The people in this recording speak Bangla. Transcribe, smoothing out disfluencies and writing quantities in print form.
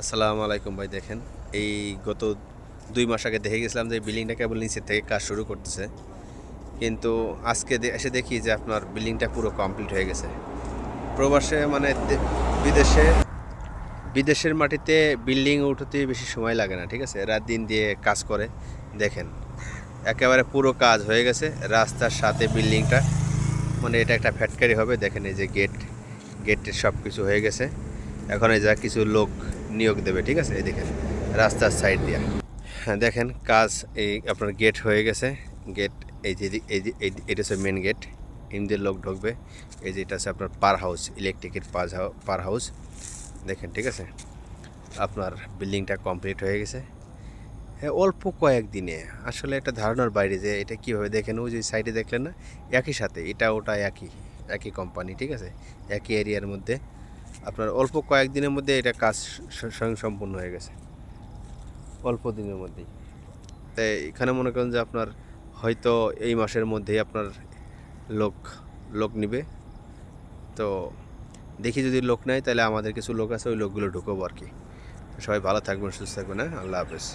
আসসালামু আলাইকুম ভাই। দেখেন, এই গত 2 মাস আগে দেখে গেছিলাম যে বিল্ডিংটা কেবল নিচের থেকে কাজ শুরু করতেছে, কিন্তু আজকে এসে দেখি যে আপনার বিল্ডিংটা পুরো কমপ্লিট হয়ে গেছে। প্রবাসে মানে বিদেশে বিদেশের মাটিতে বিল্ডিং উঠতে বেশি সময় লাগে না, ঠিক আছে, রাত দিন দিয়ে কাজ করে। দেখেন, একেবারে পুরো কাজ হয়ে গেছে, রাস্তার সাথে বিল্ডিংটা, মানে এটা একটা ফ্যাক্টরি হবে। দেখেন এই যে গেটের সব কিছু হয়ে গেছে। এখন এই যা কিছু লোক নিয়োগ দেবে, ঠিক আছে। এই দেখেন রাস্তার সাইড দিয়া, হ্যাঁ দেখেন কাজ, এই আপনার গেট হয়ে গেছে। গেট এই যে এটা হচ্ছে মেন গেট, ইন্ডিয়ার লোক ঢুকবে। এই যে এটা হচ্ছে আপনার পার হাউস, ইলেকট্রিকের পার হাউস। দেখেন, ঠিক আছে, আপনার বিল্ডিংটা কমপ্লিট হয়ে গেছে। হ্যাঁ, অল্প কয়েকদিনে। আসলে একটা ধারণার বাইরে যে এটা কীভাবে, দেখেন ওই যে সাইডে দেখলেন না, একই সাথে এটা ওটা একই একই কোম্পানি, ঠিক আছে, একই এরিয়ার মধ্যে। আপনার অল্প কয়েকদিনের মধ্যে এটা কাজ স্বয়ং সম্পূর্ণ হয়ে গেছে, অল্প দিনের মধ্যেই। তাই এখানে মনে করেন যে আপনার হয়তো এই মাসের মধ্যেই আপনার লোক লোক নিবে। তো দেখি যদি লোক নেয় তাহলে আমাদের কিছু লোক আছে, ওই লোকগুলো ঢুকবো আর কি। সবাই ভালো থাকবেন, সুস্থ থাকবেন, হ্যাঁ, আল্লাহ হাফেজ।